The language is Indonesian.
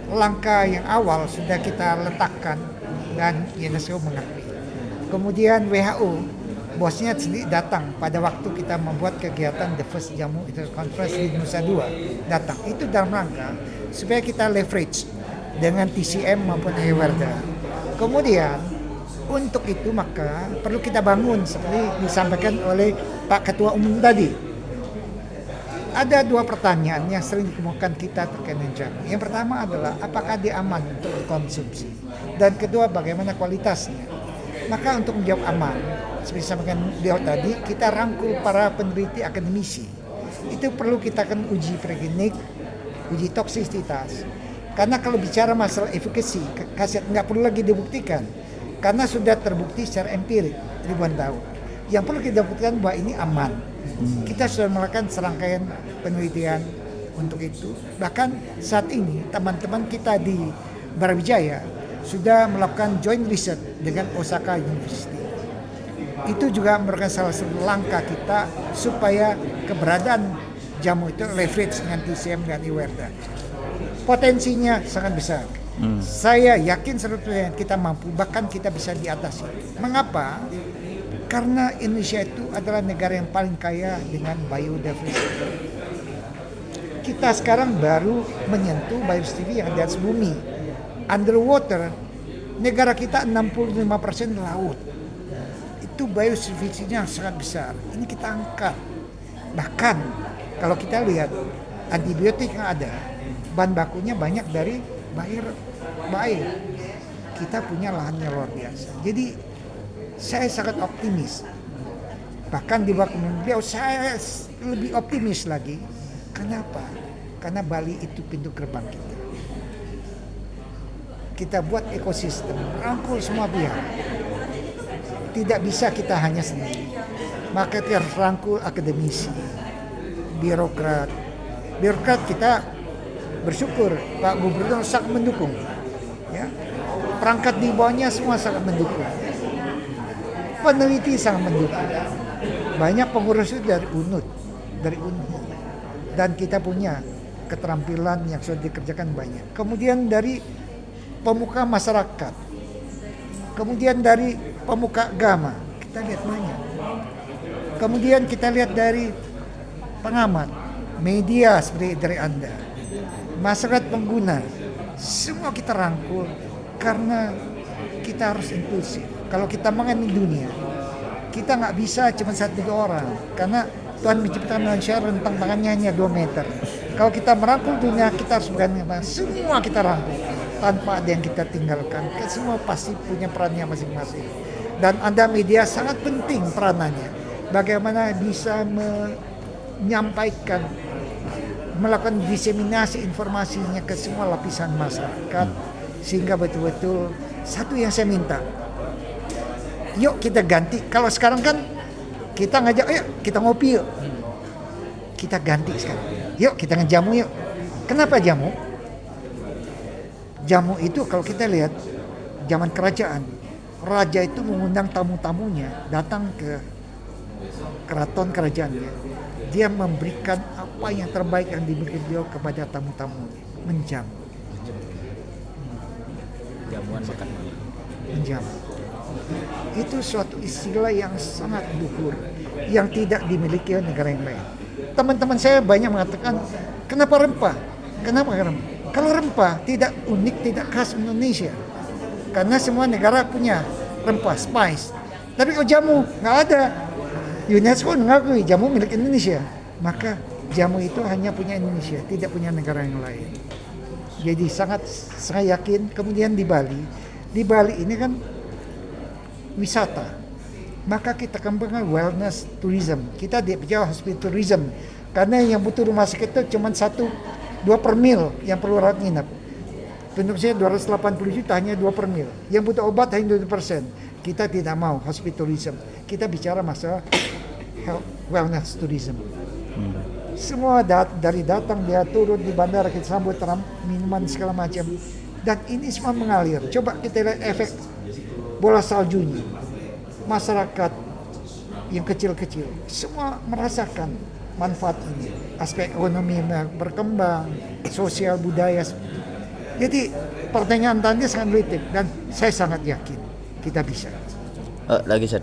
langkah yang awal sudah kita letakkan dan UNESCO mengakui. Kemudian WHO, bosnya sendiri datang pada waktu kita membuat kegiatan The First Jamu International Conference di Nusa Dua, datang. Itu dalam rangka supaya kita leverage dengan TCM maupun Ayurveda. Kemudian untuk itu maka perlu kita bangun seperti disampaikan oleh Pak Ketua Umum tadi. Ada dua pertanyaan yang sering dikemukakan kita terkait dengan jamu. Yang pertama adalah apakah dia aman untuk dikonsumsi, dan kedua bagaimana kualitasnya. Maka untuk menjawab aman, seperti disampaikan beliau tadi, kita rangkul para peneliti akademisi. Itu perlu kita akan uji prekinik, uji toksisitas. Karena kalau bicara masalah efikasi, khasiat nggak perlu lagi dibuktikan, karena sudah terbukti secara empirik ribuan tahun. Yang perlu kita buktikan bahwa ini aman. Kita sudah melakukan serangkaian penelitian untuk itu. Bahkan saat ini teman-teman kita di Brawijaya sudah melakukan joint research dengan Osaka University. Itu juga merupakan salah satu langkah kita supaya keberadaan jamu itu leverage dengan TCM dan Ayurveda. Potensinya sangat besar. Saya yakin 100% kita mampu, bahkan kita bisa diatasi. Mengapa? Karena Indonesia itu adalah negara yang paling kaya dengan biodiversity. Kita sekarang baru menyentuh biodiversity yang di atas bumi. Underwater, negara kita 65% laut. Itu biodiversity-nya sangat besar. Ini kita angkat. Bahkan kalau kita lihat antibiotik yang ada, bahan bakunya banyak dari bair. Kita punya lahannya luar biasa. Jadi saya sangat optimis. Bahkan di waktu beliau saya lebih optimis lagi. Kenapa? Karena Bali itu pintu gerbang kita. Kita buat ekosistem, rangkul semua pihak. Tidak bisa kita hanya sendiri. Maka kita harus rangkul akademisi, birokrat. Birokrat kita bersyukur Pak Gubernur sangat mendukung. Ya. Perangkat di bawahnya semua sangat mendukung. Peneliti sangat mendukung. Banyak pengurus itu dari UNUD, dari UNI. Dan kita punya keterampilan yang sudah dikerjakan banyak. Kemudian dari pemuka masyarakat. Kemudian dari pemuka agama. Kita lihat banyak. Kemudian kita lihat dari pengamat, media seperti dari Anda. Masyarakat pengguna. Semua kita rangkul karena kita harus inklusif. Kalau kita mengenai dunia, kita nggak bisa cuma 1-2 orang, karena Tuhan menciptakan manusia rentang tangannya hanya 2 meter. Kalau kita merangkul dunia, kita harus berani, semua kita rangkul, tanpa ada yang kita tinggalkan. Semua pasti punya perannya masing-masing. Dan Anda media sangat penting peranannya. Bagaimana bisa menyampaikan, melakukan diseminasi informasinya ke semua lapisan masyarakat, sehingga betul-betul satu yang saya minta. Yuk kita ganti. Kalau sekarang kan kita ngajak, yuk kita ngopi yuk. Kita ganti sekarang. Yuk kita ngejamu yuk. Kenapa jamu? Jamu itu kalau kita lihat zaman kerajaan, raja itu mengundang tamu-tamunya datang ke keraton kerajaannya. Dia memberikan apa yang terbaik yang diberikan beliau kepada tamu-tamunya. Menjamu. Jamuan makan malam. Menjamu. Itu suatu istilah yang sangat luhur, yang tidak dimiliki oleh negara yang lain. Teman-teman saya banyak mengatakan, kenapa rempah? Kenapa rempah? Kalau rempah tidak unik, tidak khas Indonesia. Karena semua negara punya rempah, spice. Tapi kalau jamu, nggak ada. UNESCO mengakui jamu milik Indonesia. Maka jamu itu hanya punya Indonesia, tidak punya negara yang lain. Jadi sangat saya yakin. Kemudian di Bali ini kan wisata, maka kita kembangkan wellness tourism. Kita tidak bicara hospital tourism, karena yang butuh rumah sakit itu cuma 1-2 per mil yang perlu rawat inap. Penduduk saya 280 juta, hanya 2 per mil. Yang butuh obat hanya 20%. Kita tidak mau hospital tourism. Kita bicara masalah health wellness tourism. Semua dari datang, dia turun di bandara, kita sambut minuman segala macam. Dan ini semua mengalir. Coba kita lihat efek bola saljunya. Masyarakat yang kecil-kecil semua merasakan manfaat ini. Aspek ekonomi berkembang, sosial budaya. Jadi pertanyaan tadi sangat kritik dan saya sangat yakin kita bisa. Lagi Seth.